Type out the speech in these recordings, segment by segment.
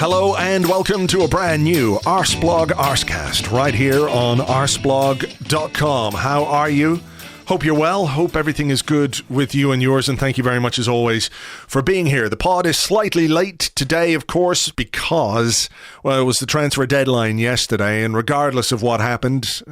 Hello and welcome to a brand new Arseblog Arsecast right here on arseblog.com. How are you? Hope you're well. Hope everything is good with you and yours, and thank you very much as always for being here. The pod is slightly late today, of course, because, well, it was the transfer deadline yesterday, and regardless of what happened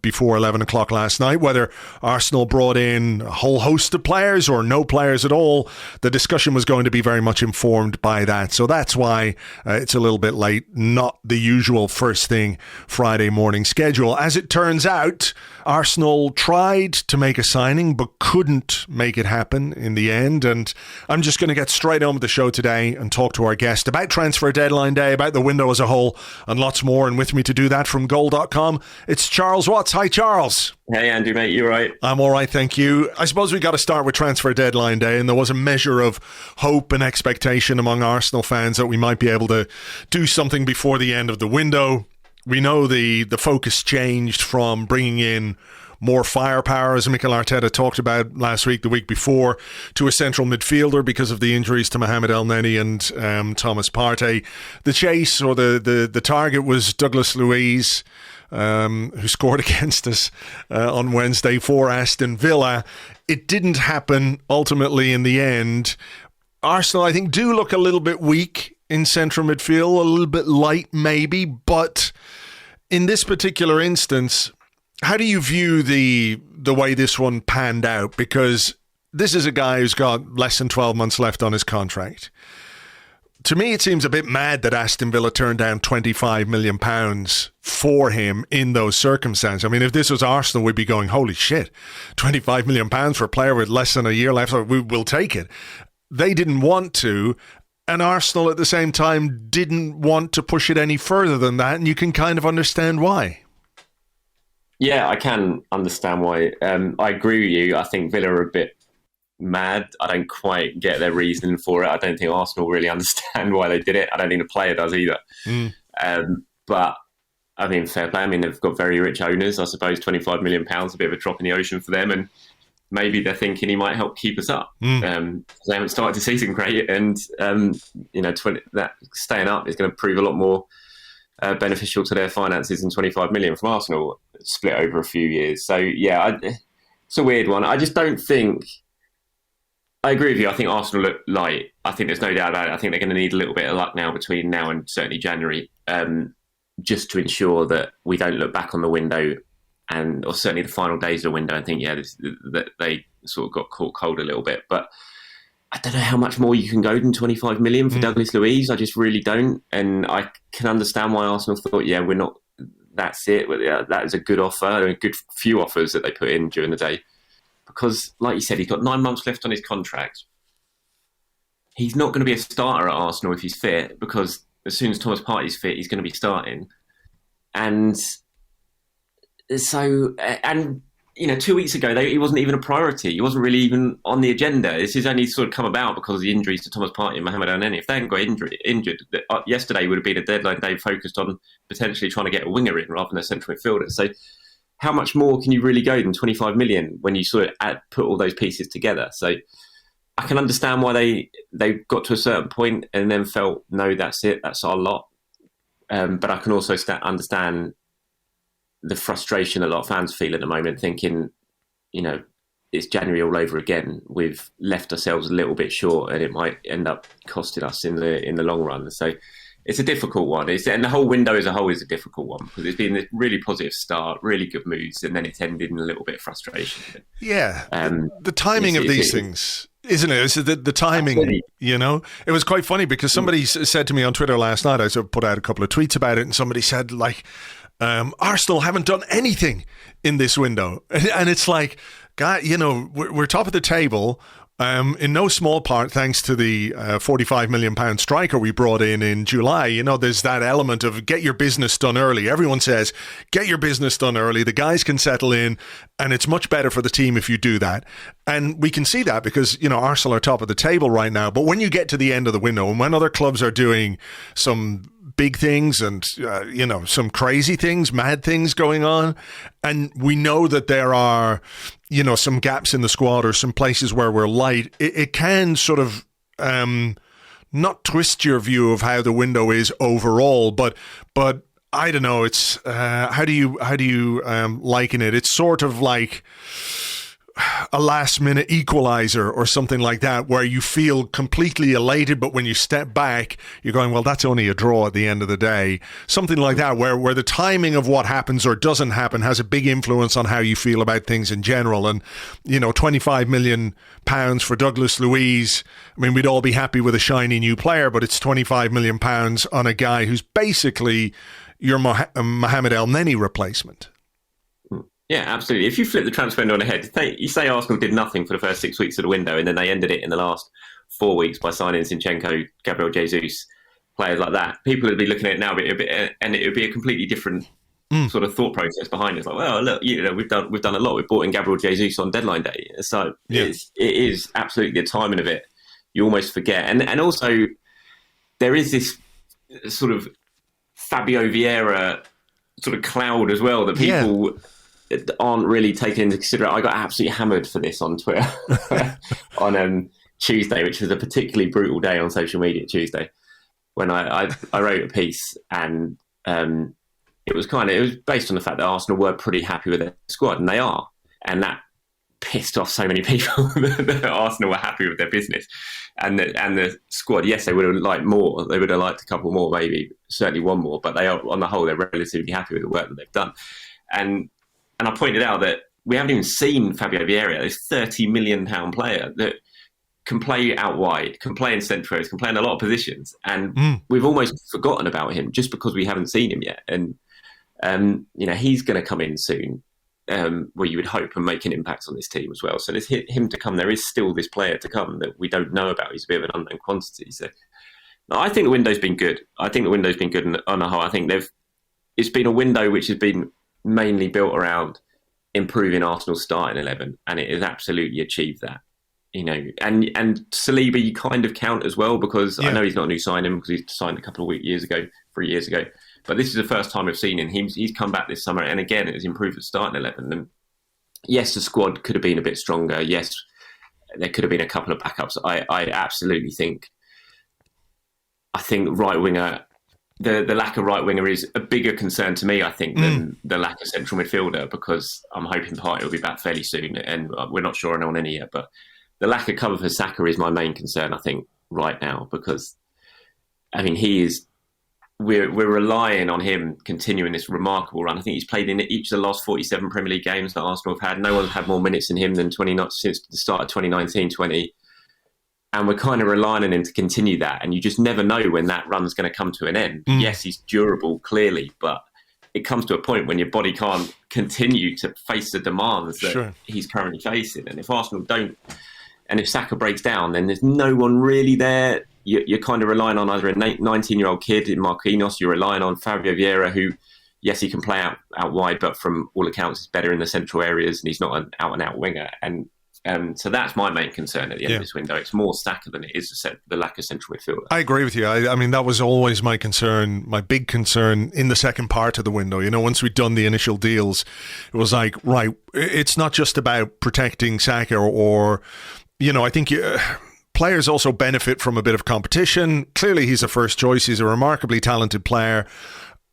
before 11 o'clock last night, whether Arsenal brought in a whole host of players or no players at all, the discussion was going to be very much informed by that. So that's why it's a little bit late, not the usual first thing Friday morning schedule. As it turns out, Arsenal tried to make a signing but couldn't make it happen in the end, and I'm just going to get straight on with the show today and talk to our guest about transfer deadline day, about the window as a whole, and lots more. And with me to do that from goal.com, it's Charles Watts. Hi, Charles. Hey, Andrew, mate, you all right? I'm all right, thank you. I suppose we got to start with transfer deadline day, and there was a measure of hope and expectation among Arsenal fans that we might be able to do something before the end of the window. We know the focus changed from bringing in more firepower, as Mikel Arteta talked about last week, the week before, to a central midfielder because of the injuries to Mohamed El-Neni and Thomas Partey. The chase, or the target, was Douglas Luiz, who scored against us on Wednesday for Aston Villa. It didn't happen ultimately in the end. Arsenal, I think, do look a little bit weak in central midfield, a little bit light maybe, but in this particular instance, how do you view the way this one panned out? Because this is a guy who's got less than 12 months left on his contract. To me, it seems a bit mad that Aston Villa turned down £25 million for him in those circumstances. I mean, if this was Arsenal, we'd be going, holy shit, £25 million for a player with less than a year left, we'll take it. They didn't want to, and Arsenal at the same time didn't want to push it any further than that, and you can kind of understand why. Yeah, I can understand why. I agree with you. I think Villa are a bit mad. I don't quite get their reasoning for it. I don't think Arsenal really understand why they did it. I don't think the player does either. But, I mean, fair play. I mean, they've got very rich owners. I suppose £25 million is a bit of a drop in the ocean for them, and maybe they're thinking he might help keep us up. They haven't started the season great, and that staying up is going to prove a lot more beneficial to their finances than £25 million from Arsenal, split over a few years. So yeah, it's a weird one. I just don't think. I agree with you. I think Arsenal look light. I think there's no doubt about it. I think they're going to need a little bit of luck now between now and certainly January, just to ensure that we don't look back on the window or certainly the final days of the window and think, that they sort of got caught cold a little bit. But I don't know how much more you can go than 25 million for Douglas Luiz. I just really don't. And I can understand why Arsenal thought, we're not, that's it. But that is a good offer, a good few offers that they put in during the day. Because, like you said, he's got 9 months left on his contract. He's not going to be a starter at Arsenal if he's fit, because as soon as Thomas Partey's fit, he's going to be starting. And so, 2 weeks ago, he wasn't even a priority. He wasn't really even on the agenda. This has only sort of come about because of the injuries to Thomas Partey and Mohamed El-Neni. If they hadn't got injured, yesterday would have been a deadline day focused on potentially trying to get a winger in rather than a central midfielder. So how much more can you really go than 25 million when you sort of put all those pieces together? So I can understand why they got to a certain point and then felt, no, that's it, that's our lot. But I can also understand the frustration a lot of fans feel at the moment, thinking, it's January all over again. We've left ourselves a little bit short, and it might end up costing us in the long run. So it's a difficult one. And the whole window as a whole is a difficult one because it's been a really positive start, really good moves, and then it's ended in a little bit of frustration. Yeah, the timing of these things. Isn't it? It's the timing, absolutely. It was quite funny because somebody said to me on Twitter last night, I sort of put out a couple of tweets about it, and somebody said, Arsenal haven't done anything in this window. And it's like, God, we're top of the table. In no small part thanks to the £45 million striker we brought in July. There's that element of get your business done early. Everyone says, get your business done early. The guys can settle in, and it's much better for the team if you do that. And we can see that because, Arsenal are top of the table right now. But when you get to the end of the window, and when other clubs are doing some big things and, some crazy things, mad things going on, and we know that there are, some gaps in the squad or some places where we're light, it can sort of not twist your view of how the window is overall, but I don't know. It's how do you liken it? It's sort of like a last-minute equalizer or something like that, where you feel completely elated, but when you step back, you're going, well, that's only a draw at the end of the day. Something like that, where the timing of what happens or doesn't happen has a big influence on how you feel about things in general. And, £25 million for Douglas Luiz, I mean, we'd all be happy with a shiny new player, but it's £25 million on a guy who's basically your Mohamed El Neni replacement. Yeah, absolutely. If you flip the transfer window on the head, you say Arsenal did nothing for the first 6 weeks of the window, and then they ended it in the last 4 weeks by signing Zinchenko, Gabriel Jesus, players like that. People would be looking at it now, and it would be a completely different sort of thought process behind it. It's like, well, look, we've done a lot. We've brought in Gabriel Jesus on deadline day, so it is absolutely the timing of it. You almost forget, and also there is this sort of Fabio Vieira sort of cloud as well that people. Yeah. Aren't really taken into consideration. I got absolutely hammered for this on Twitter on Tuesday, which was a particularly brutal day on social media Tuesday, when I wrote a piece, and it was based on the fact that Arsenal were pretty happy with their squad, and they are, and that pissed off so many people that Arsenal were happy with their business and the squad. Yes, they would have liked more. They would have liked a couple more, maybe certainly one more, but they are, on the whole, they're relatively happy with the work that they've done. And I pointed out that we haven't even seen Fabio Vieira, this £30 million player that can play out wide, can play in centros, can play in a lot of positions. And we've almost forgotten about him just because we haven't seen him yet. And, he's going to come in soon, where you would hope, and make an impact on this team as well. So there's him to come. There is still this player to come that we don't know about. He's a bit of an unknown quantity. So no, I think the window's been good. On the whole. I think it's been a window which has been mainly built around improving Arsenal's starting 11, and it has absolutely achieved that. And Saliba you kind of count as well, because I know he's not a new signing because he's signed a couple of 3 years ago, but this is the first time I've seen him. He's come back this summer, and again, it has improved the starting 11. And yes, the squad could have been a bit stronger. Yes, there could have been a couple of backups. I absolutely think right winger. The lack of right winger is a bigger concern to me, I think, than the lack of central midfielder, because I'm hoping Partey will be back fairly soon, and we're not sure on any yet. But the lack of cover for Saka is my main concern, I think, right now, because I mean we're relying on him continuing this remarkable run. I think he's played in each of the last 47 Premier League games that Arsenal have had. No one's had more minutes than him than since the start of 2019-20. And we're kind of relying on him to continue that. And you just never know when that run's going to come to an end. Yes, he's durable, clearly, but it comes to a point when your body can't continue to face the demands that he's currently facing. And if Arsenal don't, and if Saka breaks down, then there's no one really there. You're kind of relying on either a 19-year-old kid in Marquinhos, you're relying on Fabio Vieira, who, yes, he can play out wide, but from all accounts, is better in the central areas, and he's not an out-and-out winger. And so that's my main concern at the end of this window. It's more Saka than it is the lack of central midfielder. I agree with you. I mean, that was always my concern, my big concern in the second part of the window. Once we'd done the initial deals, it was like, right, it's not just about protecting Saka or I think players also benefit from a bit of competition. Clearly, he's a first choice. He's a remarkably talented player.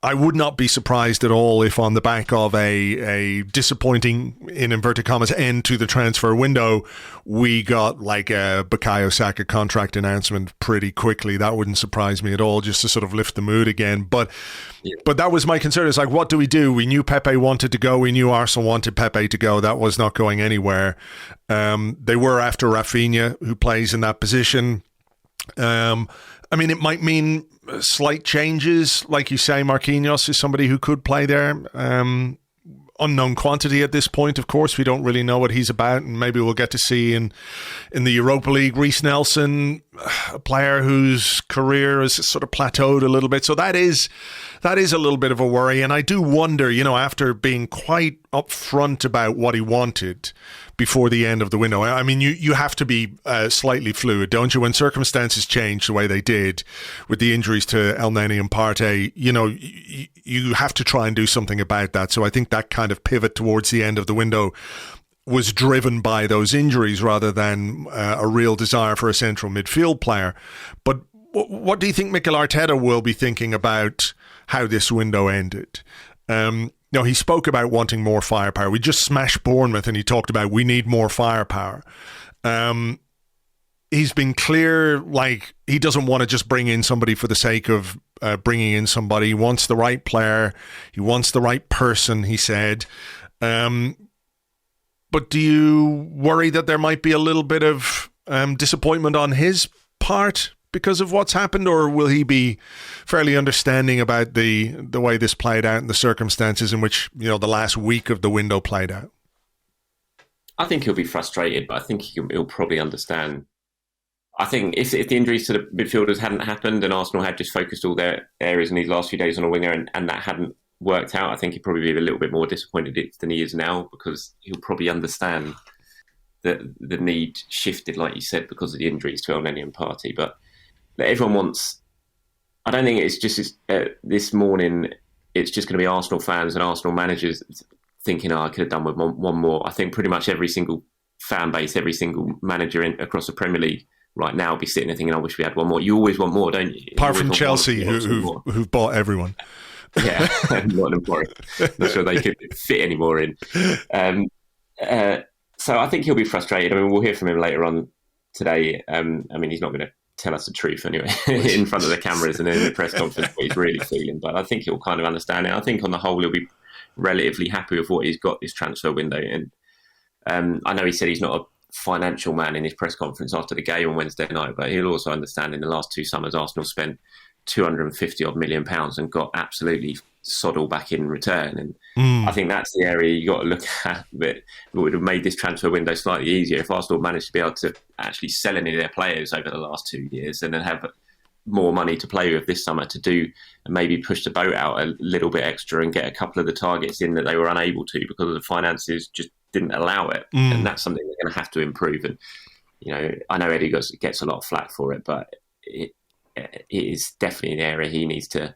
I would not be surprised at all if on the back of a disappointing, in inverted commas, end to the transfer window, we got like a Bukayo Saka contract announcement pretty quickly. That wouldn't surprise me at all, just to sort of lift the mood again. But that was my concern. It's like, what do? We knew Pepe wanted to go. We knew Arsenal wanted Pepe to go. That was not going anywhere. They were after Rafinha, who plays in that position. I mean, it might mean slight changes. Like you say, Marquinhos is somebody who could play there. Unknown quantity at this point, of course. We don't really know what he's about, and maybe we'll get to see in the Europa League Reece Nelson, a player whose career has sort of plateaued a little bit. So that is a little bit of a worry. And I do wonder, after being quite upfront about what he wanted before the end of the window. I mean, you have to be slightly fluid, don't you? When circumstances change the way they did with the injuries to El Neni and Partey, you have to try and do something about that. So I think that kind of pivot towards the end of the window was driven by those injuries rather than a real desire for a central midfield player. But what do you think Mikel Arteta will be thinking about how this window ended? He spoke about wanting more firepower. We just smashed Bournemouth and he talked about we need more firepower. He's been clear, like, he doesn't want to just bring in somebody for the sake of bringing in somebody. He wants the right player. He wants the right person, he said. But do you worry that there might be a little bit of disappointment on his part because of what's happened, or will he be fairly understanding about the way this played out and the circumstances in which, the last week of the window played out? I think he'll be frustrated, but I think he'll probably understand. I think if the injuries to the midfielders hadn't happened and Arsenal had just focused all their areas in these last few days on a winger and that hadn't worked out, I think he'd probably be a little bit more disappointed than he is now, because he'll probably understand that the need shifted, like you said, because of the injuries to El Neni and Partey. But everyone wants... I don't think it's just this morning, it's just going to be Arsenal fans and Arsenal managers thinking, I could have done with one more. I think pretty much every single fan base, every single manager across the Premier League right now will be sitting there thinking, I wish we had one more. You always want more, don't you? Apart from Chelsea, who've bought everyone. Yeah, not not sure they could fit any more in. So I think he'll be frustrated. I mean, we'll hear from him later on today. I mean, he's not going to tell us the truth anyway in front of the cameras and in the press conference what he's really feeling. But I think he'll kind of understand it. I think on the whole, he'll be relatively happy with what he's got this transfer window. And I know he said he's not a financial man in his press conference after the game on Wednesday night, but he'll also understand in the last 2 summers, Arsenal spent 250 odd million pounds and got absolutely sod all back in return. And I think that's the area you got to look at that would have made this transfer window slightly easier if Arsenal managed to be able to actually sell any of their players over the last 2 years and then have more money to play with this summer to do and maybe push the boat out a little bit extra and get a couple of the targets in that they were unable to because the finances just didn't allow it. And that's something they're going to have to improve. And I know Eddie gets a lot of flack for it, but it is definitely an area he needs to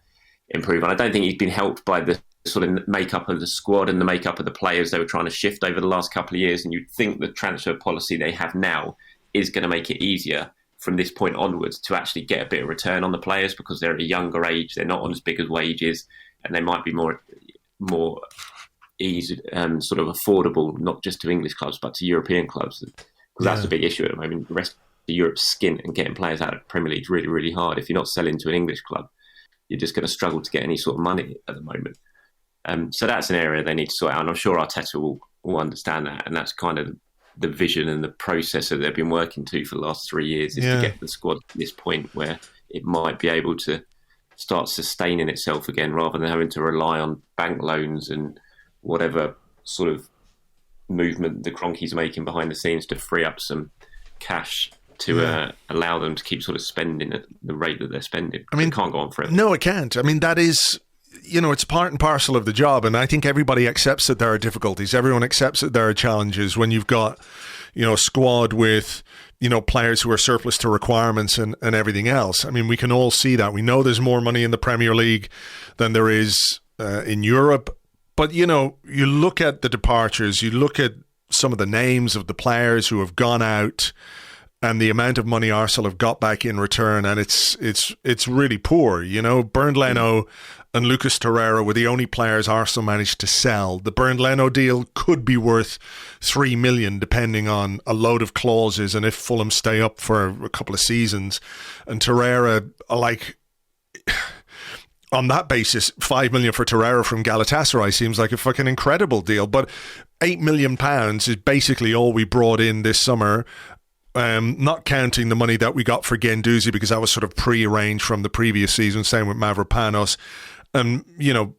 improve. And I don't think he's been helped by the sort of makeup of the squad and the makeup of the players they were trying to shift over the last couple of years. And you'd think the transfer policy they have now is going to make it easier from this point onwards to actually get a bit of return on the players because they're at a younger age, they're not on as big as wages, and they might be more easy, sort of affordable, not just to English clubs, but to European clubs. Because that's the big issue at the moment. The rest of Europe's skint and getting players out of the Premier League is really, really hard. If you're not selling to an English club, you're just going to struggle to get any sort of money at the moment. So that's an area they need to sort out, and I'm sure Arteta will understand that, and that's kind of the vision and the process that they've been working to for the last 3 years is to get the squad to this point where it might be able to start sustaining itself again rather than having to rely on bank loans and whatever sort of movement the Kroenke's making behind the scenes to free up some cash to allow them to keep sort of spending at the rate that they're spending. I mean, it can't go on forever. No, it can't. I mean, that is... it's part and parcel of the job, and I think everybody accepts that there are difficulties. Everyone accepts that there are challenges when you've got, a squad with, players who are surplus to requirements and everything else. I mean, we can all see that. We know there's more money in the Premier League than there is in Europe. But, you look at the departures, you look at some of the names of the players who have gone out and the amount of money Arsenal have got back in return, and it's really poor. Bernd Leno and Lucas Torreira were the only players Arsenal managed to sell. The Bernd Leno deal could be worth $3 million, depending on a load of clauses and if Fulham stay up for a couple of seasons. And Torreira, on that basis, $5 million for Torreira from Galatasaray seems like a fucking incredible deal. But £8 million is basically all we brought in this summer. Not counting the money that we got for Guendouzi because that was sort of pre-arranged from the previous season, same with Mavropanos. And,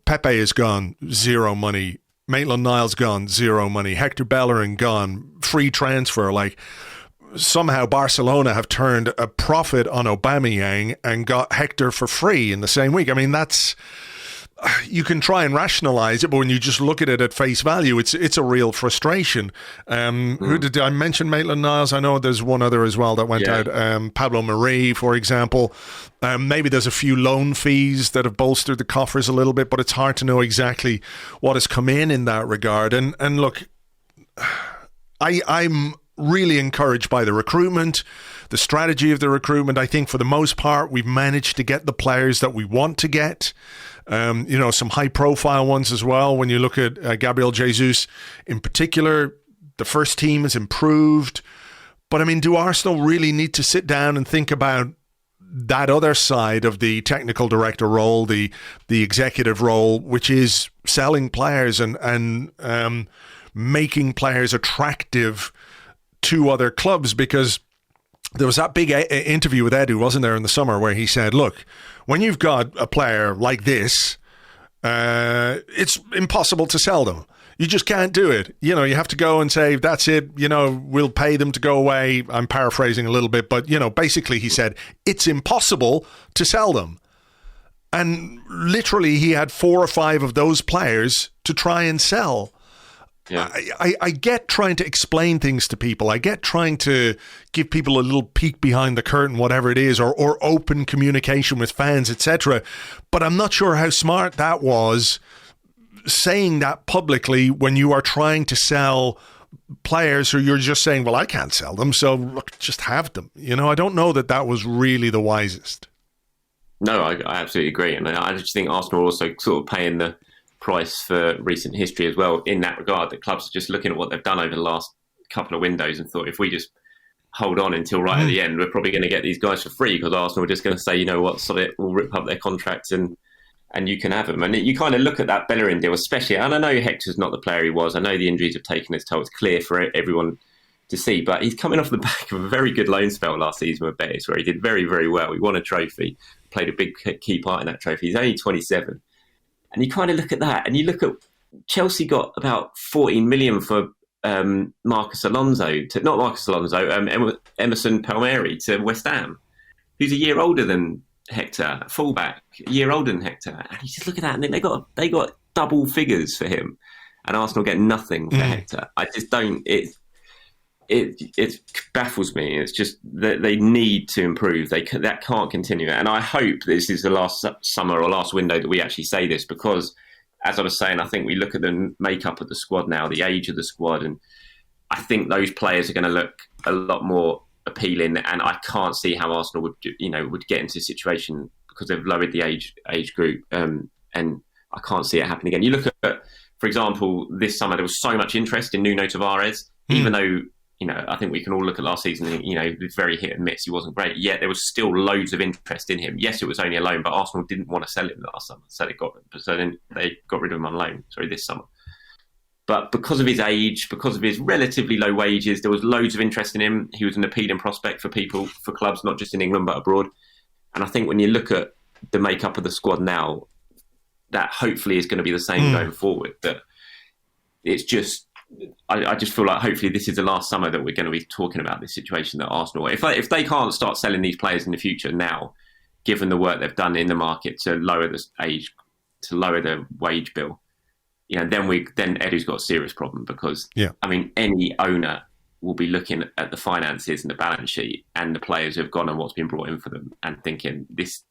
Pepe is gone, zero money. Maitland-Niles gone, zero money. Hector Bellerin gone, free transfer. Somehow Barcelona have turned a profit on Aubameyang and got Hector for free in the same week. I mean, that's... You can try and rationalize it, but when you just look at it at face value, it's a real frustration. Who did I mention? Maitland-Niles. I know there's one other as well that went out. Pablo Mari, for example. Maybe there's a few loan fees that have bolstered the coffers a little bit, but it's hard to know exactly what has come in that regard. And look, I'm really encouraged by the recruitment, the strategy of the recruitment. I think for the most part, we've managed to get the players that we want to get. Some high-profile ones as well. When you look at Gabriel Jesus in particular, the first team has improved. But, I mean, do Arsenal really need to sit down and think about that other side of the technical director role, the executive role, which is selling players and making players attractive to other clubs? Because there was that big interview with Edu, wasn't there, in the summer, where he said, look, when you've got a player like this, it's impossible to sell them. You just can't do it. You have to go and say, that's it, we'll pay them to go away. I'm paraphrasing a little bit, but, basically he said, it's impossible to sell them. And literally he had 4 or 5 of those players to try and sell. Yeah. I get trying to explain things to people. I get trying to give people a little peek behind the curtain, whatever it is, or open communication with fans, etc. But I'm not sure how smart that was, saying that publicly when you are trying to sell players who you're just saying, well, I can't sell them, so look, just have them. I don't know that was really the wisest. No, I absolutely agree. And I just think Arsenal are also sort of paying the price for recent history as well in that regard, that clubs are just looking at what they've done over the last couple of windows and thought, if we just hold on until right at the end, we're probably going to get these guys for free, because Arsenal are just going to say, you know what, sod it, we'll rip up their contracts and you can have them. And you kind of look at that Bellerin deal, especially, and I know Hector's not the player he was. I know the injuries have taken its toll. It's clear for everyone to see, but he's coming off the back of a very good loan spell last season with Betis, where he did very, very well. He won a trophy, played a big key part in that trophy. He's only 27. And you kind of look at that, and you look at Chelsea got about 14 million for Emerson Palmieri to West Ham, who's a year older than Hector, fullback, a year older than Hector. And you just look at that, and then they got double figures for him, and Arsenal get nothing for Hector. I just don't. It baffles me. It's just that they need to improve. That can't continue. And I hope this is the last summer or last window that we actually say this, because, as I was saying, I think we look at the makeup of the squad now, the age of the squad, and I think those players are going to look a lot more appealing. And I can't see how Arsenal would get into a situation, because they've lowered the age group, and I can't see it happening again. You look at, for example, this summer there was so much interest in Nuno Tavares, even though, I think we can all look at last season and, it was very hit and miss. He wasn't great. Yet there was still loads of interest in him. Yes, it was only a loan, but Arsenal didn't want to sell him last summer. So then they got rid of him on loan, this summer. But because of his age, because of his relatively low wages, there was loads of interest in him. He was an appealing prospect for clubs, not just in England, but abroad. And I think when you look at the makeup of the squad now, that hopefully is going to be the same going forward. That it's just, I just feel like hopefully this is the last summer that we're going to be talking about this situation that Arsenal, if they can't start selling these players in the future now, given the work they've done in the market to lower the age, to lower the wage bill, then Edu's got a serious problem, because any owner will be looking at the finances and the balance sheet and the players who've gone and what's been brought in for them and thinking this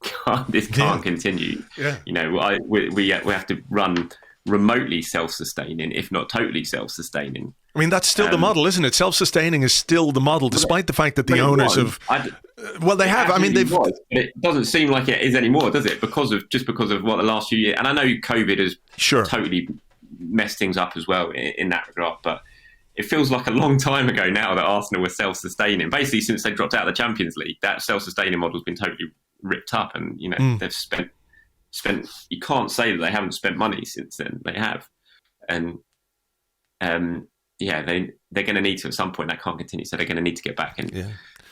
can't continue. Yeah. We have to run remotely self-sustaining, if not totally self-sustaining. I mean, that's still the model, isn't it? Self-sustaining is still the model, despite the fact that the owners have... they have. I mean, they've... It doesn't seem like it is anymore, does it? Because of what the last few years... And I know COVID has totally messed things up as well in that regard, but it feels like a long time ago now that Arsenal were self-sustaining. Basically, since they dropped out of the Champions League, that self-sustaining model has been totally ripped up, and, they've spent... You can't say that they haven't spent money since then. They have, and they're going to need to at some point. That can't continue, so they're going to need to get back, and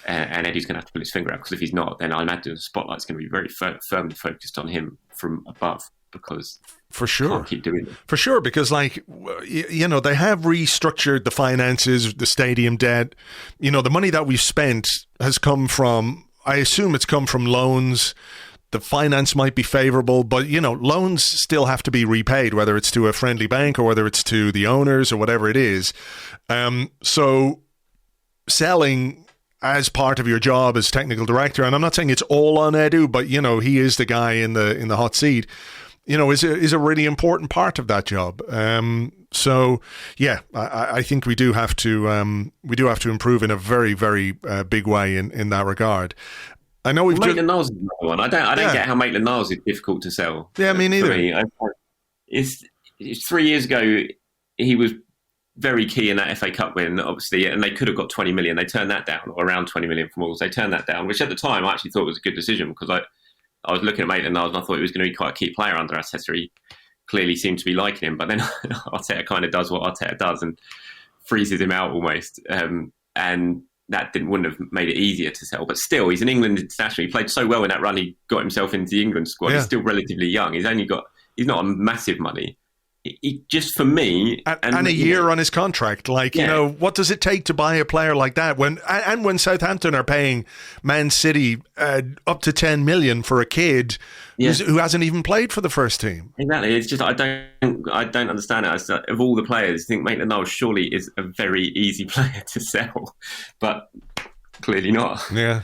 Eddie's going to have to pull his finger out, because if he's not, then I imagine the spotlight's going to be very firmly focused on him from above, because for sure can't keep doing it. For sure, because they have restructured the finances, the stadium debt. The money that we've spent has come from, I assume it's come from loans. The finance might be favourable, but, loans still have to be repaid, whether it's to a friendly bank or whether it's to the owners or whatever it is. So selling as part of your job as technical director, and I'm not saying it's all on Edu, but, he is the guy in the hot seat. is a really important part of that job. So yeah, I think we do have to improve in a very, very big way in that regard. I know Maitland-Niles is another one. I don't get how Maitland-Niles is difficult to sell. Yeah, me neither. It's 3 years ago, he was very key in that FA Cup win, obviously, and they could have got 20 million. They turned that down, or around 20 million from Wolves. They turned that down, which at the time I actually thought was a good decision, because I was looking at Maitland-Niles and I thought he was going to be quite a key player under Arteta. He clearly seemed to be liking him, but then Arteta kind of does what Arteta does and freezes him out almost. And that wouldn't have made it easier to sell. But still, he's an England international. He played so well in that run, he got himself into the England squad. Yeah. He's still relatively young. He's not on massive money. He just, for me... And a year on his contract. What does it take to buy a player like that? When Southampton are paying Man City up to 10 million for a kid who hasn't even played for the first team. Exactly. It's just, I don't understand it. Of all the players, I think Maitland-Niles surely is a very easy player to sell, but clearly not. Yeah.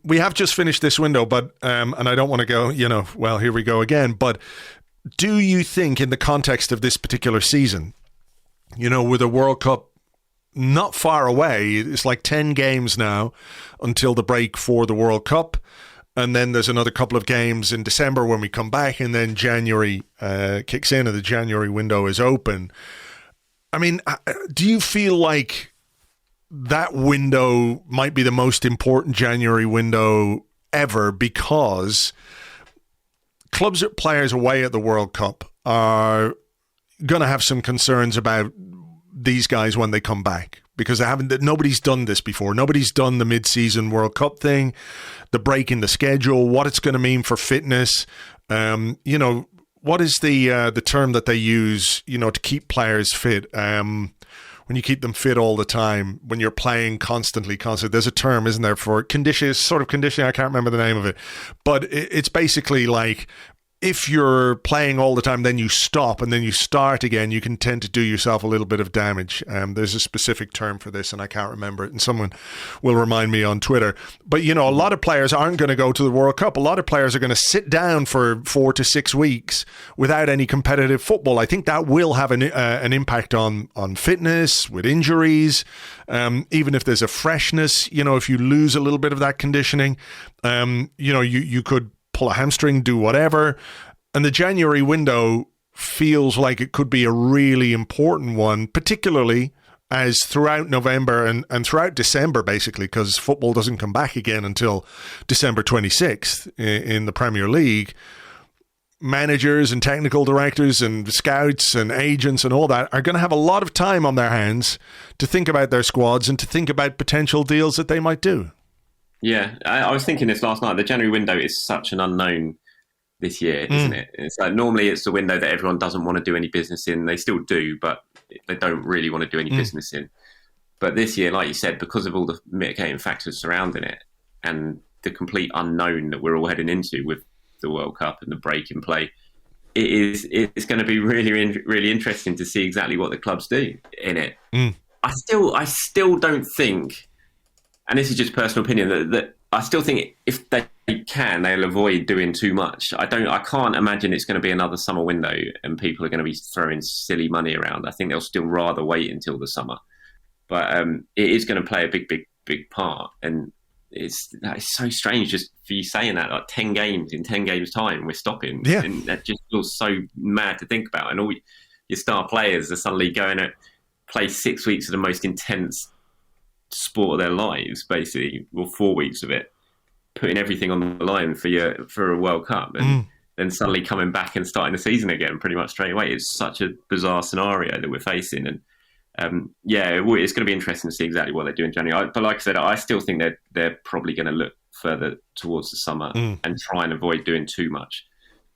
We have just finished this window, but and I don't want to go, well, here we go again, but do you think, in the context of this particular season, with a World Cup not far away, it's like 10 games now until the break for the World Cup, and then there's another couple of games in December when we come back, and then January kicks in and the January window is open. I mean, do you feel like that window might be the most important January window ever, because clubs that players away at the World Cup are going to have some concerns about these guys when they come back, because nobody's done this before. Nobody's done the mid-season World Cup thing, the break in the schedule, what it's going to mean for fitness. What is the term that they use, to keep players fit? When you keep them fit all the time, when you're playing constantly, there's a term, isn't there, for conditioning, I can't remember the name of it. But it's basically like, if you're playing all the time, then you stop and then you start again, you can tend to do yourself a little bit of damage. There's a specific term for this and I can't remember it, and someone will remind me on Twitter. But, a lot of players aren't going to go to the World Cup. A lot of players are going to sit down for 4 to 6 weeks without any competitive football. I think that will have an impact on fitness, with injuries, even if there's a freshness, if you lose a little bit of that conditioning, you could pull a hamstring, do whatever. And the January window feels like it could be a really important one, particularly as throughout November and throughout December, basically, because football doesn't come back again until December 26th in the Premier League. Managers and technical directors and scouts and agents and all that are going to have a lot of time on their hands to think about their squads and to think about potential deals that they might do. Yeah, I was thinking this last night. The January window is such an unknown this year, isn't it? It's like, normally it's the window that everyone doesn't want to do any business in. They still do, but they don't really want to do any business in. But this year, like you said, because of all the mitigating factors surrounding it and the complete unknown that we're all heading into with the World Cup and the break in play, it's going to be really, really interesting to see exactly what the clubs do in it. I still don't think, and this is just personal opinion, that I still think if they can, they'll avoid doing too much. I can't imagine it's going to be another summer window and people are going to be throwing silly money around. I think they'll still rather wait until the summer. But it is going to play a big part. And it's so strange just for you saying that, like 10 games in 10 games time, we're stopping. Yeah. And that just feels so mad to think about. And all your star players are suddenly going to play 6 weeks of the most intense sport of their lives, basically, or 4 weeks of it, putting everything on the line for a World Cup, and then suddenly coming back and starting the season again pretty much straight away. It's such a bizarre scenario that we're facing, and it's going to be interesting to see exactly what they do in January. But like I said, I still think they're probably going to look further towards the summer and try and avoid doing too much.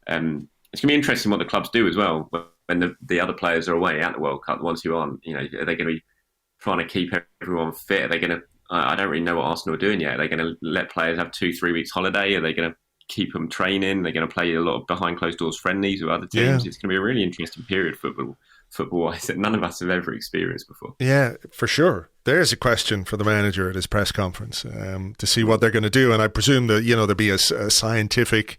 It's going to be interesting what the clubs do as well when the other players are away at the World Cup. The ones who aren't, are they going to be trying to keep everyone fit? Are they going to, I don't really know what Arsenal are doing yet. Are they going to let players have 2-3 weeks holiday? Are they going to keep them training? They're going to play a lot of behind closed doors friendlies with other teams. Yeah. It's going to be a really interesting period for football-wise that none of us have ever experienced before. Yeah, for sure. There's a question for the manager at his press conference to see what they're going to do. And I presume that, there'll be a scientific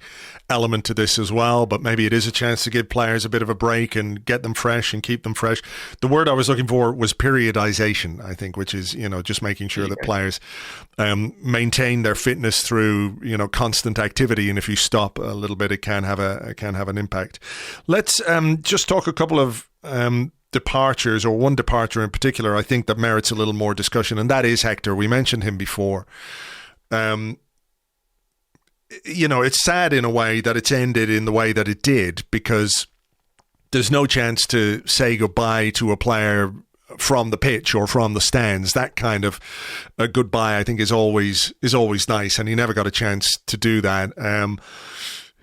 element to this as well, but maybe it is a chance to give players a bit of a break and get them fresh and keep them fresh. The word I was looking for was periodization, I think, which is, just making sure that players maintain their fitness through, constant activity. And if you stop a little bit, it can have an impact. Let's just talk a couple of departures, or one departure in particular, I think that merits a little more discussion, and that is Hector. We mentioned him before. It's sad in a way that it's ended in the way that it did, because there's no chance to say goodbye to a player from the pitch or from the stands. That kind of a goodbye, I think, is always nice, and he never got a chance to do that.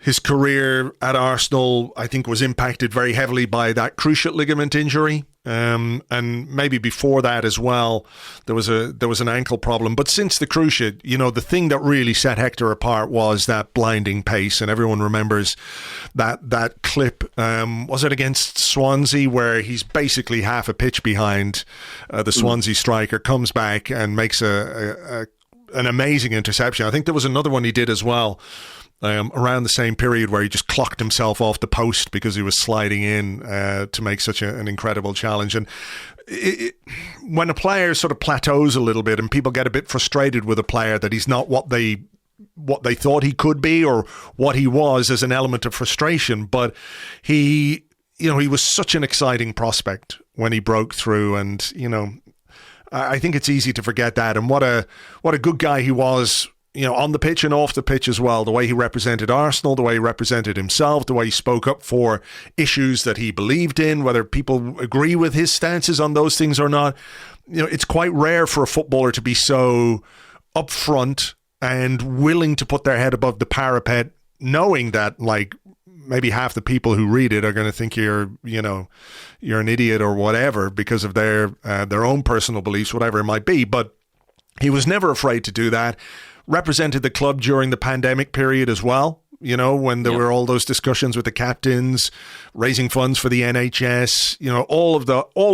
His career at Arsenal, I think, was impacted very heavily by that cruciate ligament injury, and maybe before that as well. There was an ankle problem, but since the cruciate, the thing that really set Hector apart was that blinding pace, and everyone remembers that clip. Was it against Swansea, where he's basically half a pitch behind the Swansea striker, comes back and makes an amazing interception. I think there was another one he did as well. Around the same period, where he just clocked himself off the post because he was sliding in to make such an incredible challenge. And when a player sort of plateaus a little bit and people get a bit frustrated with a player that he's not what they thought he could be or what he was, as an element of frustration. But he was such an exciting prospect when he broke through, and I think it's easy to forget that. And what a good guy he was, on the pitch and off the pitch as well. The way he represented Arsenal, the way he represented himself, the way he spoke up for issues that he believed in, whether people agree with his stances on those things or not. It's quite rare for a footballer to be so upfront and willing to put their head above the parapet, knowing that, like, maybe half the people who read it are going to think you're an idiot or whatever because of their own personal beliefs, whatever it might be. But he was never afraid to do that. Represented the club during the pandemic period as well, when there were all those discussions with the captains, raising funds for the NHS, all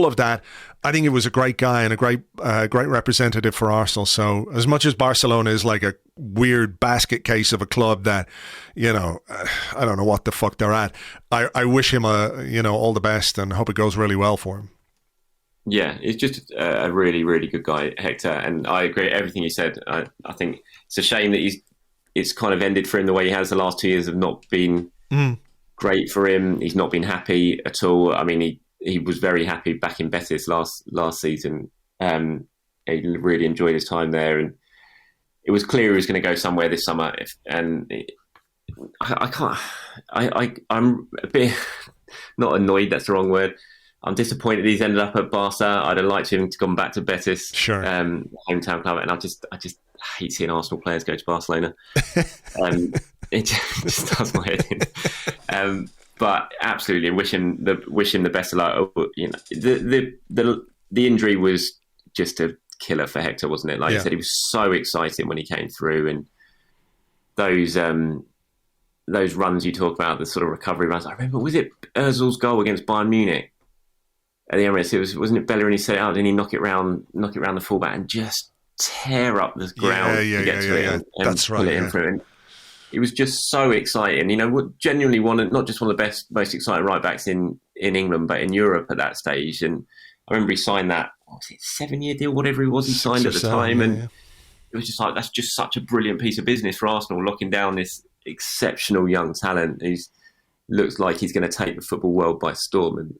of that. I think he was a great guy and a great representative for Arsenal. So as much as Barcelona is like a weird basket case of a club that, I don't know what the fuck they're at, I wish him all the best and hope it goes really well for him. Yeah, he's just a really, really good guy, Hector. And I agree with everything you said. I think it's a shame that it's kind of ended for him the way he has. The last 2 years have not been great for him. He's not been happy at all. I mean, he was very happy back in Betis last season. He really enjoyed his time there. And it was clear he was going to go somewhere this summer. I'm a bit, not annoyed, that's the wrong word. I'm disappointed he's ended up at Barca. I'd have liked him to come back to Betis, sure, hometown club, and I just hate seeing Arsenal players go to Barcelona. It just does my head in. But absolutely, wish him the best of luck. The injury was just a killer for Hector, wasn't it? Like you said, he was so exciting when he came through, and those runs you talk about, the sort of recovery runs. I remember, was it Ozil's goal against Bayern Munich at the Emirates? Wasn't it Bellerin? He set it out, didn't he knock it round the fullback and just tear up the ground to get to it and that's right, pull it in through. And it was just so exciting. Genuinely not just one of the best, most exciting right backs in England, but in Europe at that stage. And I remember he signed that, what was it, 7-year deal, whatever it was he signed at the time. And it was just like, that's just such a brilliant piece of business for Arsenal, locking down this exceptional young talent who looks like he's going to take the football world by storm. And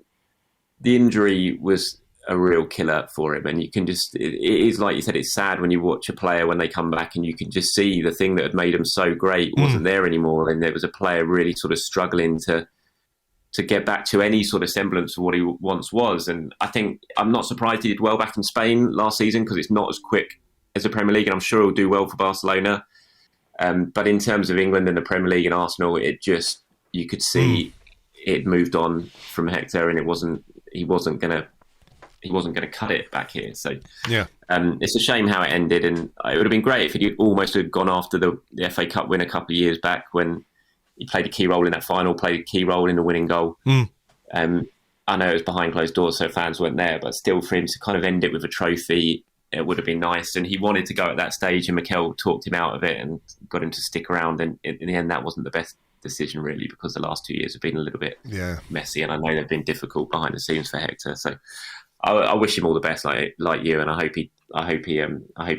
the injury was a real killer for him, and you can just, it is like you said, it's sad when you watch a player when they come back and you can just see the thing that had made him so great wasn't there anymore, and there was a player really sort of struggling to get back to any sort of semblance of what he once was. And I think I'm not surprised he did well back in Spain last season, because it's not as quick as the Premier League, and I'm sure he'll do well for Barcelona. But in terms of England and the Premier League and Arsenal, it just, you could see it moved on from Hector, and he wasn't going to cut it back here. So it's a shame how it ended, and it would have been great if he almost had gone after the FA Cup win a couple of years back when he played a key role in that final, played a key role in the winning goal. I I know it was behind closed doors, so fans weren't there, but still for him to kind of end it with a trophy, it would have been nice. And he wanted to go at that stage, and Mikel talked him out of it and got him to stick around. And in the end, that wasn't the best decision, really, because the last 2 years have been a little bit messy, and I know they've been difficult behind the scenes for Hector. So I wish him all the best, like you, and I hope he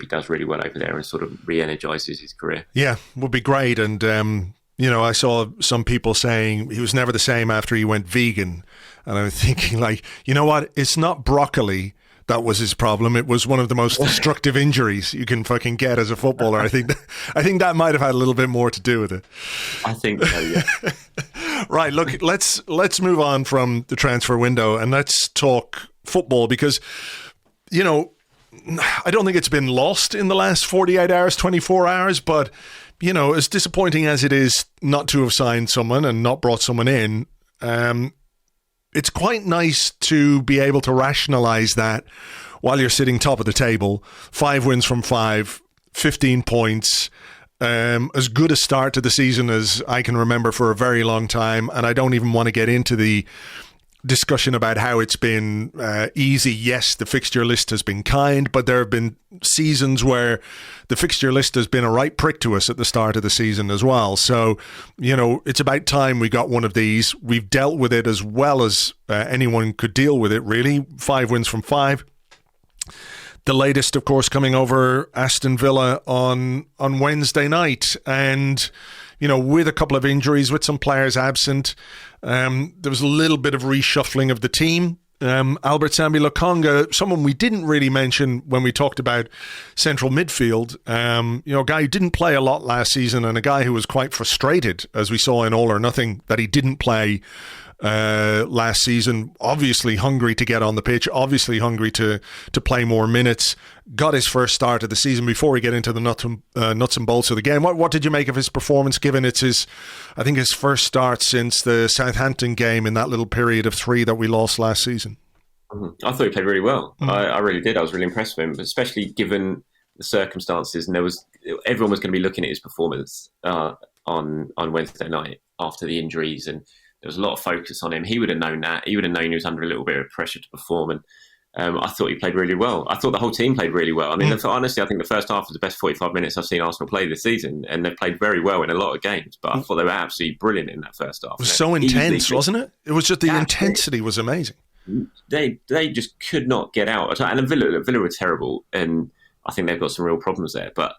does really well over there and sort of re-energizes his career. Yeah, would be great. And I saw some people saying he was never the same after he went vegan, and I was thinking, like, you know what? It's not broccoli that was his problem. It was one of the most destructive injuries you can fucking get as a footballer. I think that might have had a little bit more to do with it. I think so, yeah. Right, look, let's move on from the transfer window and let's talk football, because, I don't think it's been lost in the last 48 hours, 24 hours, but, as disappointing as it is not to have signed someone and not brought someone in, it's quite nice to be able to rationalise that while you're sitting top of the table. 5 wins from 5, 15 points, as good a start to the season as I can remember for a very long time. And I don't even want to get into the discussion about how it's been easy. Yes, the fixture list has been kind, but there have been seasons where the fixture list has been a right prick to us at the start of the season as well. So, it's about time we got one of these. We've dealt with it as well as anyone could deal with it, really. 5 wins from 5. The latest, of course, coming over Aston Villa on Wednesday night. And, with a couple of injuries, with some players absent, there was a little bit of reshuffling of the team. Albert Sambi Lokonga, someone we didn't really mention when we talked about central midfield, a guy who didn't play a lot last season, and a guy who was quite frustrated, as we saw in All or Nothing, that he didn't play last season. Obviously hungry to get on the pitch, obviously hungry to play more minutes. Got his first start of the season. Before we get into the nuts and bolts of the game, what did you make of his performance, given it's his first start since the Southampton game in that little period of 3 that we lost last season? I thought he played really well. I really did. I was really impressed with him, especially given the circumstances. And everyone was going to be looking at his performance on Wednesday night after the injuries, and there was a lot of focus on him. He would have known that. He would have known he was under a little bit of pressure to perform. And I thought he played really well. I thought the whole team played really well. I mean, honestly, I think the first half was the best 45 minutes I've seen Arsenal play this season. And they've played very well in a lot of games. But I thought they were absolutely brilliant in that first half. It was so intense, wasn't it? It was just the intensity was amazing. They just could not get out. And Villa were terrible. And I think they've got some real problems there. But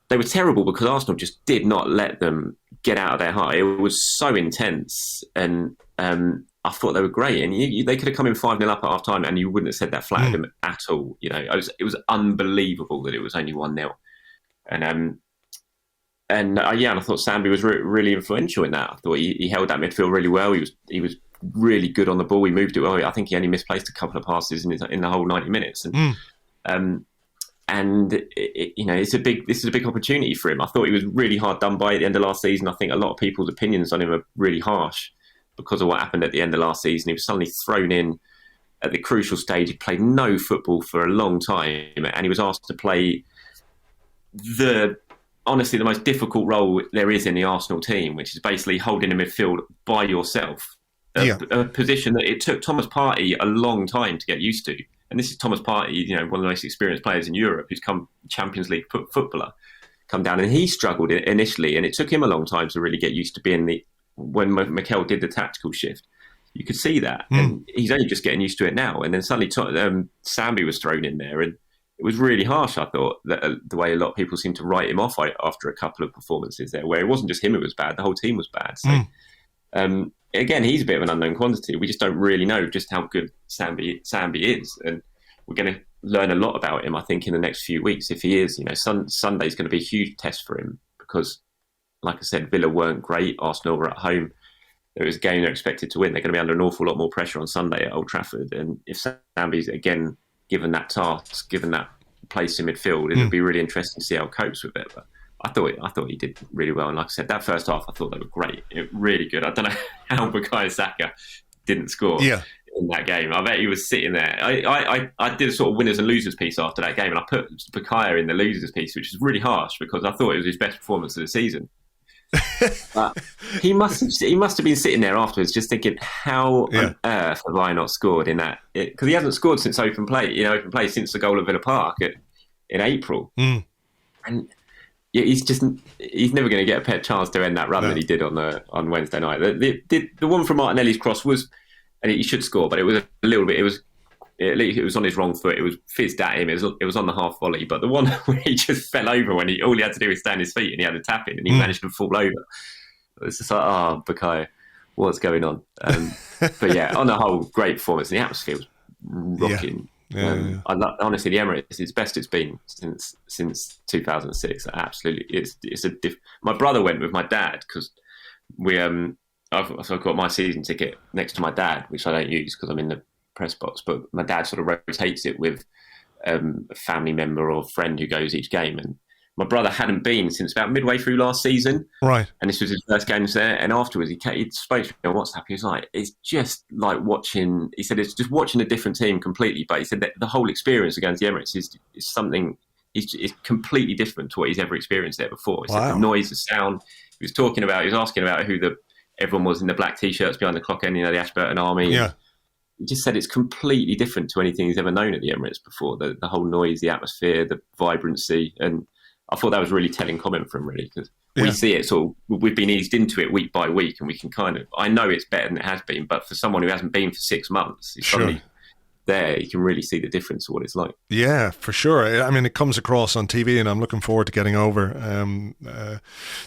they were terrible because Arsenal just did not let them get out of their heart. It was so intense, and I thought they were great. And they could have come in 5-0 up at half time, and you wouldn't have said that flat at them at all. It was unbelievable that it was only 1-0. And I thought Sambi was really influential in that. I thought he held that midfield really well. He was really good on the ball. He moved it well. I think he only misplaced a couple of passes in the whole 90 minutes. And this is a big opportunity for him. I thought he was really hard done by at the end of last season. I think a lot of people's opinions on him are really harsh because of what happened at the end of last season. He was suddenly thrown in at the crucial stage. He played no football for a long time, and he was asked to play honestly the most difficult role there is in the Arsenal team, which is basically holding a midfield by yourself. A position that it took Thomas Partey a long time to get used to. And this is Thomas Partey, one of the most experienced players in Europe, who's come Champions League footballer, come down, and he struggled initially, and it took him a long time to really get used to being when Mikel did the tactical shift. You could see that, and he's only just getting used to it now. And then suddenly Sambi was thrown in there, and it was really harsh. I thought that the way a lot of people seemed to write him off after a couple of performances there, where it wasn't just him who was bad; the whole team was bad. So. Again, he's a bit of an unknown quantity. We just don't really know just how good Sambi is. And we're going to learn a lot about him, I think, in the next few weeks. If he is, Sunday's going to be a huge test for him because, like I said, Villa weren't great. Arsenal were at home. There was a game they're expected to win. They're going to be under an awful lot more pressure on Sunday at Old Trafford. And if Sambi's, again, given that task, given that place in midfield, it'll be really interesting to see how he copes with it. But I thought he did really well, and like I said, that first half I thought they were great, really good. I don't know how Bukayo Saka didn't score in that game. I bet he was sitting there. I did a sort of winners and losers piece after that game, and I put Bukayo in the losers piece, which is really harsh because I thought it was his best performance of the season. But he must have been sitting there afterwards just thinking, how on earth have I not scored in that? Because he hasn't scored since open play since the goal at Villa Park in April. And he's never going to get a chance to end that run that he did on Wednesday night. The one from Martinelli's cross was, and he should score, but it was a little bit. It was on his wrong foot. It was fizzed at him. It was on the half volley. But the one where he just fell over when all he had to do was stand his feet and he had to tap it and he managed to fall over. It was just like, Bukayo, what's going on? But yeah, on the whole, great performance. The atmosphere was rocking. Honestly, the Emirates is best it's been since 2006. Absolutely, my brother went with my dad because I've got my season ticket next to my dad, which I don't use because I'm in the press box, but my dad sort of rotates it with a family member or friend who goes each game, and my brother hadn't been since about midway through last season, right? And this was his first game there, and afterwards he spoke to me on WhatsApp. He was like, it's just like watching, he said it's just watching a different team completely, but he said that the whole experience against the Emirates is something, it's completely different to what he's ever experienced there before. He said the noise, the sound, he was asking about who everyone was in the black t-shirts behind the clock end, the Ashburton Army. Yeah. He just said it's completely different to anything he's ever known at the Emirates before. The whole noise, the atmosphere, the vibrancy. And I thought that was a really telling comment from him, really, because we see it we've been eased into it week by week, and we can I know it's better than it has been, but for someone who hasn't been for 6 months, he's suddenly there, you can really see the difference of what it's like. Yeah, for sure. I mean, it comes across on TV, and I'm looking forward to getting over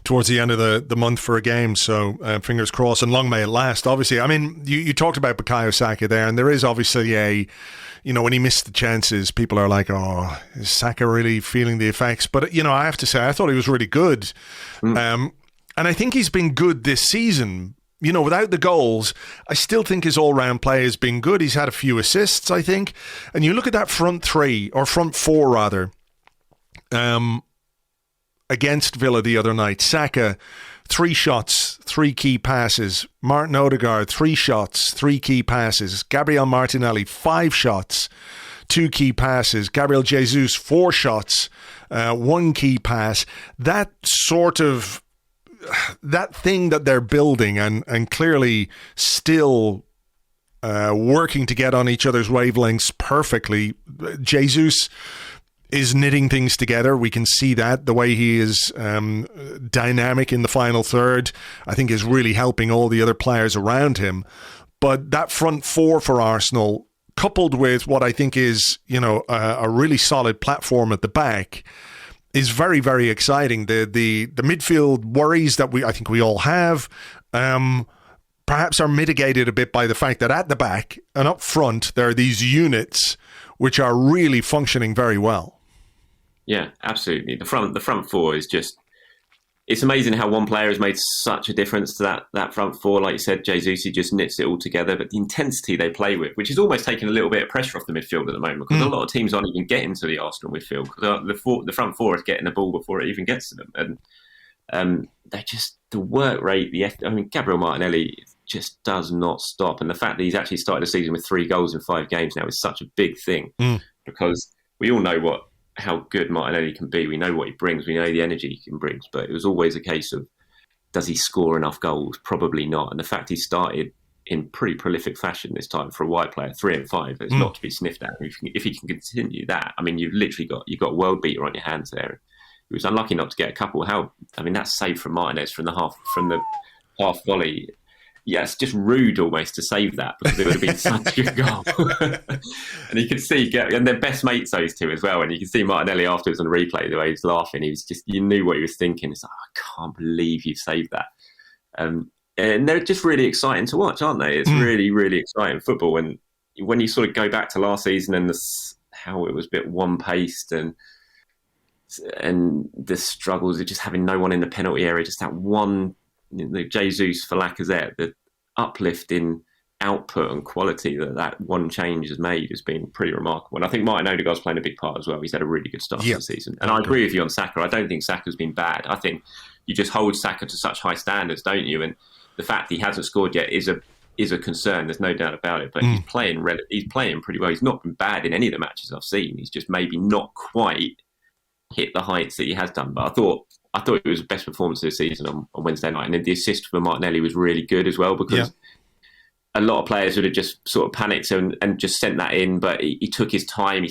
towards the end of the month for a game. So fingers crossed, and long may it last. Obviously, I mean, you talked about Bukayo Saka there, and there is obviously when he missed the chances, people are like, "Oh, is Saka really feeling the effects?" But I have to say, I thought he was really good, and I think he's been good this season. Without the goals, I still think his all-round play has been good. He's had a few assists, I think. And you look at that front four, rather, against Villa the other night. Saka, 3 shots, 3 key passes. Martin Odegaard, 3 shots, 3 key passes. Gabriel Martinelli, 5 shots, 2 key passes. Gabriel Jesus, 4 shots, 1 key pass. That thing that they're building and clearly still working to get on each other's wavelengths perfectly. Jesus is knitting things together. We can see that. The way he is dynamic in the final third, I think, is really helping all the other players around him. But that front four for Arsenal, coupled with what I think is, a really solid platform at the back, is very, very exciting. The midfield worries that I think we all have perhaps are mitigated a bit by the fact that at the back and up front there are these units which are really functioning very well. Yeah, absolutely. The front four is just, it's amazing how one player has made such a difference to that front four. Like you said, Jesus, he just knits it all together. But the intensity they play with, which is almost taking a little bit of pressure off the midfield at the moment, because a lot of teams aren't even getting to the Arsenal midfield, because the front four is getting the ball before it even gets to them. And they just, the work rate, Gabriel Martinelli just does not stop. And the fact that he's actually started the season with 3 goals in 5 games now is such a big thing, because we all know how good Martinelli can be. We know what he brings. We know the energy he can bring. But it was always a case of, does he score enough goals? Probably not. And the fact he started in pretty prolific fashion this time for a wide player, 3 and 5, is not to be sniffed at. If he can continue that, you've literally got a world beater on your hands there. He was unlucky not to get a couple. That save from Martinez from the half volley. Yeah, it's just rude almost to save that, because it would have been such a good goal. And you could see, and they're best mates, those two, as well. And you can see Martinelli afterwards on the replay, the way he was laughing. He was just, you knew what he was thinking. It's like, I can't believe you've saved that. And they're just really exciting to watch, aren't they? It's really, really exciting football. And when you sort of go back to last season and how it was a bit one-paced and the struggles of just having no one in the penalty area, just that one, the Jesus for Lacazette, the uplift in output and quality that one change has made has been pretty remarkable. And I think Martin Odegaard's playing a big part as well. He's had a really good start to the season. And I agree with you on Saka. I don't think Saka's been bad. I think you just hold Saka to such high standards, don't you? And the fact he hasn't scored yet is a concern. There's no doubt about it. But he's playing pretty well. He's not been bad in any of the matches I've seen. He's just maybe not quite hit the heights that he has done. But I thought I thought it was the best performance of the season on Wednesday night. And then the assist for Martinelli was really good as well, because a lot of players would have just sort of panicked and just sent that in, but he took his time.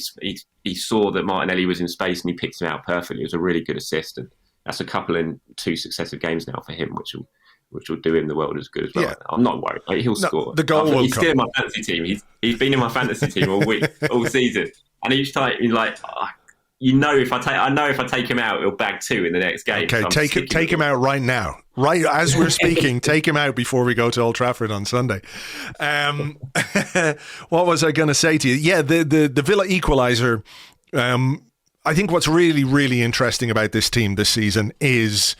He saw that Martinelli was in space and he picked him out perfectly. It was a really good assist, and that's a couple in 2 successive games now for him, which will do him the world as good as well. Yeah. I'm not worried. Like, he'll score. The goal will He's come. still in my fantasy team. He's been in my fantasy team all week, all season, and each time he's like, if I take him out, he'll bag 2 in the next game. Okay, so take him out right now. Right as we're speaking, take him out before we go to Old Trafford on Sunday. What was I going to say to you? Yeah, the Villa equaliser. I think what's really, really interesting about this team this season is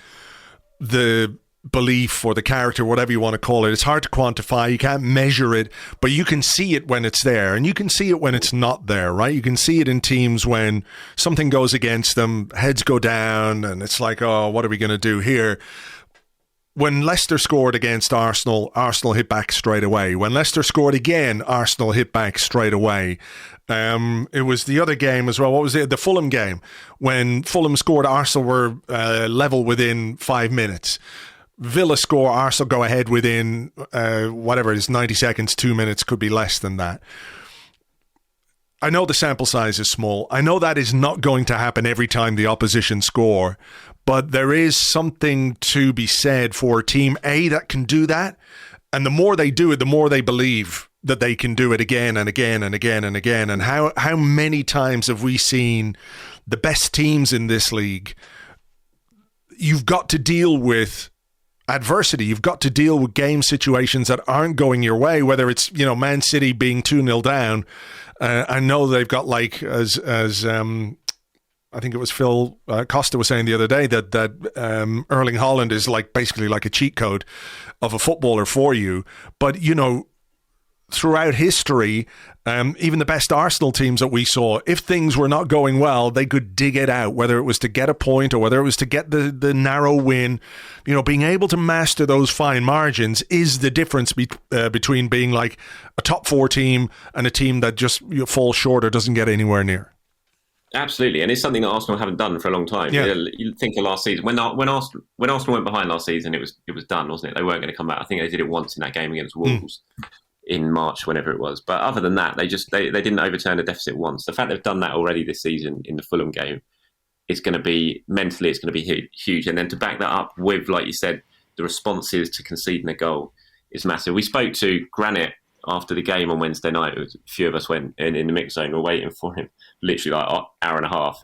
the belief or the character, whatever you want to call it. It's hard to quantify. You can't measure it, but you can see it when it's there, and you can see it when it's not there, right? You can see it in teams when something goes against them, heads go down, and it's like, oh, what are we going to do here? When Leicester scored against Arsenal, Arsenal hit back straight away. When Leicester scored again, Arsenal hit back straight away. It was the other game as well. What was it? The Fulham game. When Fulham scored, Arsenal were level within 5 minutes. Villa score, Arsenal go ahead within whatever it is, 90 seconds, 2 minutes, could be less than that. I know the sample size is small. I know that is not going to happen every time the opposition score, but there is something to be said for Team A that can do that. And the more they do it, the more they believe that they can do it again and again and again and again. And how many times have we seen the best teams in this league? You've got to deal with adversity. You've got to deal with game situations that aren't going your way, whether it's, Man City being 2-0 down. I know they've got, like, as I think it was Phil Costa was saying the other day, that Erling Haaland is basically like a cheat code of a footballer for you. But, throughout history, even the best Arsenal teams that we saw, if things were not going well, they could dig it out, whether it was to get a point or whether it was to get the narrow win. Being able to master those fine margins is the difference between being like a top 4 team and a team that just falls short or doesn't get anywhere near. Absolutely, and it's something that Arsenal haven't done for a long time. Yeah. You think of last season, when Arsenal went behind last season, it was done, wasn't it? They weren't going to come back. I think they did it once in that game against Wolves. In March, whenever it was. But other than that, they didn't overturn a deficit once. The fact they've done that already this season in the Fulham game, it's going to be huge. And then to back that up with, like you said, the responses to conceding a goal is massive. We spoke to Granit after the game on Wednesday night. A few of us went in the mix zone, were waiting for him, literally like an hour and a half.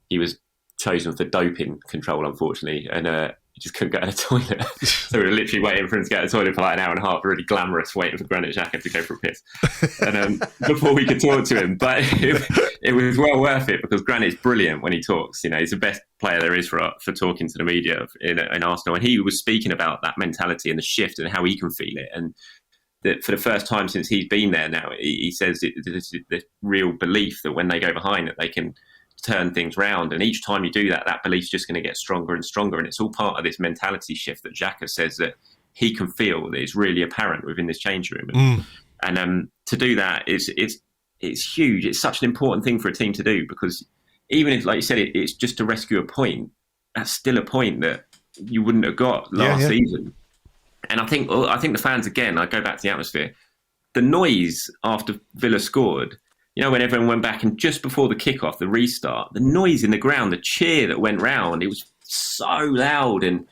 He was chosen for doping control, unfortunately, and he just couldn't get out of the toilet. So we were literally waiting for him to get out of the toilet for like an hour and a half, really glamorous, waiting for Granit Xhaka to go for a piss. And before we could talk to him. But it was well worth it, because Granit's brilliant when he talks. He's the best player there is for talking to the media in Arsenal. And he was speaking about that mentality and the shift and how he can feel it. And that for the first time since he's been there now, he says there's the real belief that when they go behind, that they can turn things round, and each time you do that, that belief's just going to get stronger and stronger, and it's all part of this mentality shift that Xhaka says that he can feel, that is really apparent within this change room. And to do that is it's huge. It's such an important thing for a team to do, because even if, like you said, it's just to rescue a point, that's still a point that you wouldn't have got last season. And I think the fans, again, I go back to the atmosphere, the noise after Villa scored. When everyone went back, and just before the kickoff, the restart, the noise in the ground, the cheer that went round, it was so loud, and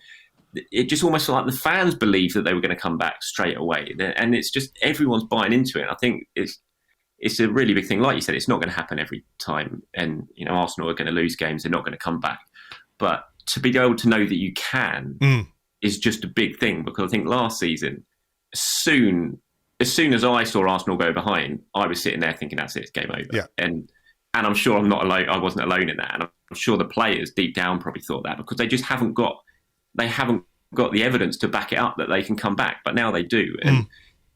it just almost felt like the fans believed that they were going to come back straight away. And it's just, everyone's buying into it. I think it's a really big thing. Like you said, it's not going to happen every time, and Arsenal are going to lose games, they're not going to come back. But to be able to know that you can is just a big thing, because I think last season, as soon as I saw Arsenal go behind, I was sitting there thinking, that's it, it's game over. Yeah. And I'm sure I'm not alone. I wasn't alone in that. And I'm sure the players deep down probably thought that, because they just haven't got the evidence to back it up that they can come back. But now they do. And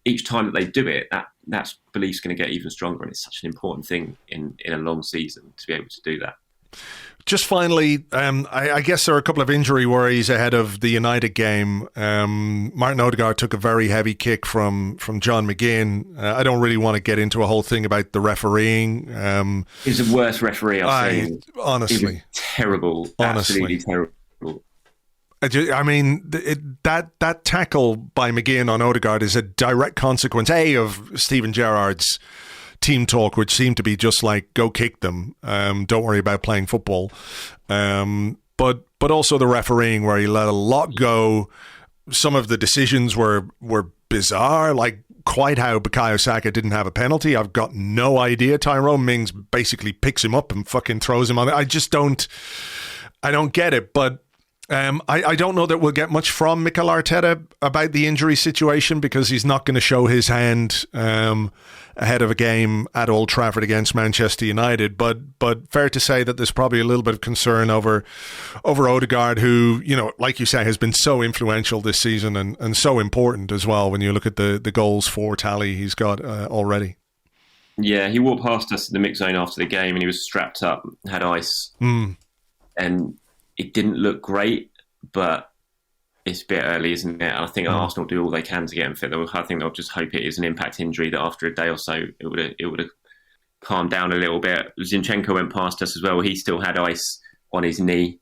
each time that they do it, that belief's going to get even stronger. And it's such an important thing in a long season to be able to do that. Just finally, I guess there are a couple of injury worries ahead of the United game. Martin Odegaard took a very heavy kick from John McGinn. I don't really want to get into a whole thing about the refereeing. He's the worst referee I've seen. Honestly. Terrible. Absolutely terrible. thought. I mean, that tackle by McGinn on Odegaard is a direct consequence, of Steven Gerrard's team talk, which seemed to be just like, go kick them, don't worry about playing football. But also the refereeing, where he let a lot go. Some of the decisions were bizarre, like quite how Bukayo Saka didn't have a penalty. I've got no idea. Tyrone Mings basically picks him up and fucking throws him on it. I don't get it, but I don't know that we'll get much from Mikel Arteta about the injury situation, because he's not going to show his hand ahead of a game at Old Trafford against Manchester United. But fair to say that there's probably a little bit of concern over Odegaard, who, like you say, has been so influential this season and so important as well when you look at the goals for tally he's got already. Yeah, he walked past us in the mix zone after the game and he was strapped up, had ice. And it didn't look great, but it's a bit early, isn't it? I think Arsenal do all they can to get him fit. I think they'll just hope it is an impact injury, that after a day or so it would have calmed down a little bit. Zinchenko went past us as well. He still had ice on his knee,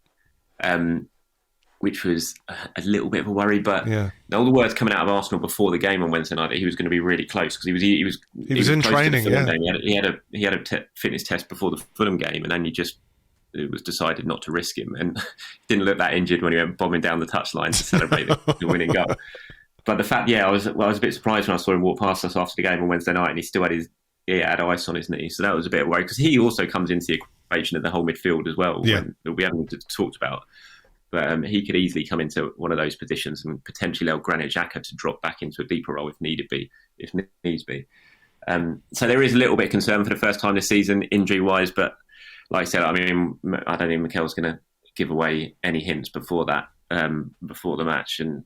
which was a little bit of a worry. But all the words coming out of Arsenal before the game on Wednesday night that he was going to be really close, because he was in training. He had a fitness test before the Fulham game, and then it was decided not to risk him, and didn't look that injured when he went bombing down the touchline to celebrate the winning goal. But the fact, I was a bit surprised when I saw him walk past us after the game on Wednesday night, and he still had ice on his knee. So that was a bit of a worry, because he also comes into the equation of the whole midfield as well, that we haven't talked about. But he could easily come into one of those positions and potentially allow Granit Xhaka to drop back into a deeper role if needs be. So there is a little bit of concern for the first time this season, injury-wise, but like I said, I mean, I don't think Mikel's going to give away any hints before that, before the match. And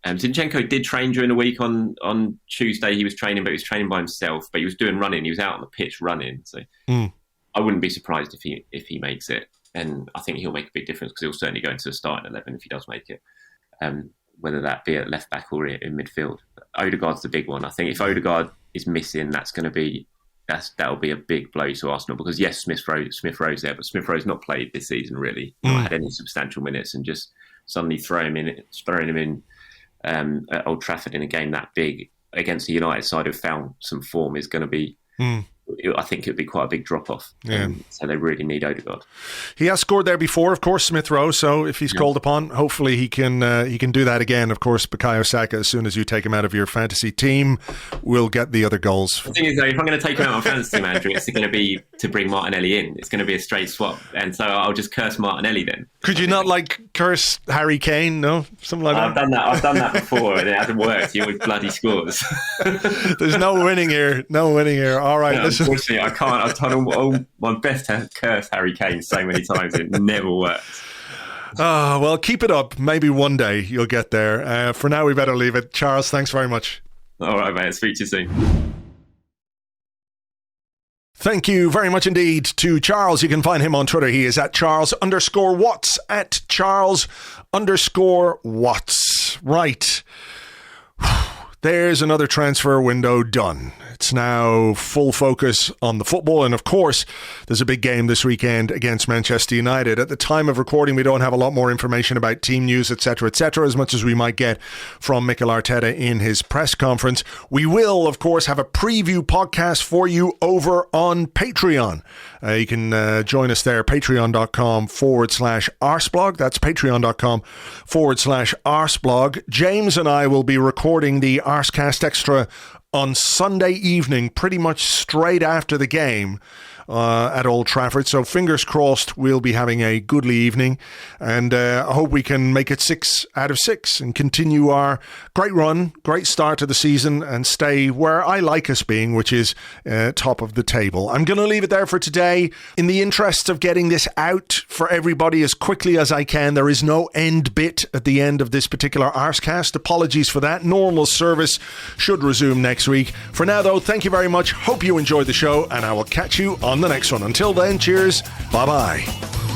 Zinchenko did train during the week on Tuesday. He was training, but he was training by himself. But he was doing running. He was out on the pitch running. So I wouldn't be surprised if he makes it. And I think he'll make a big difference, because he'll certainly go into the starting 11 if he does make it, whether that be at left back or in midfield. Odegaard's the big one. I think if Odegaard is missing, that'll be a big blow to Arsenal, because yes, Smith Rowe's there, but Smith Rowe's not played this season really, not had any substantial minutes, and just suddenly throwing him in at Old Trafford in a game that big against the United side who've found some form is going to be. I think it would be quite a big drop-off. So they really need Odegaard. He has scored there before, of course, Smith Rowe, so if he's called upon, hopefully he can do that again. Of course, Bukayo Saka, as soon as you take him out of your fantasy team, will get the other goals. The thing is, though, if I'm going to take him out of my fantasy team, Andrew, it's going to be to bring Martinelli in. It's going to be a straight swap, and so I'll just curse Martinelli then. Could you not curse Harry Kane? No? Something like that? I've done that before, and it hasn't worked. He always bloody scores. There's no winning here. All right, listen. Unfortunately, I can't. I've done all my best to curse Harry Kane so many times. It never works. Well, keep it up. Maybe one day you'll get there. For now, we better leave it. Charles, thanks very much. All right, mate. Speak to you soon. Thank you very much indeed to Charles. You can find him on Twitter. He is at Charles_Watts, at Charles_Watts. Right. There's another transfer window done. It's now full focus on the football. And of course, there's a big game this weekend against Manchester United. At the time of recording, we don't have a lot more information about team news, etc., as much as we might get from Mikel Arteta in his press conference. We will, of course, have a preview podcast for you over on Patreon. You can join us there, patreon.com/Arseblog. That's patreon.com/Arseblog. James and I will be recording the Arsecast Extra on Sunday evening, pretty much straight after the game at Old Trafford. So fingers crossed we'll be having a goodly evening, and I hope we can make it 6 out of 6 and continue our great run, great start to the season, and stay where I like us being, which is top of the table. I'm going to leave it there for today. In the interest of getting this out for everybody as quickly as I can, there is no end bit at the end of this particular Arsecast. Apologies for that. Normal service should resume next week. For now, though, thank you very much. Hope you enjoyed the show, and I will catch you on the next one. Until then, cheers. Bye-bye.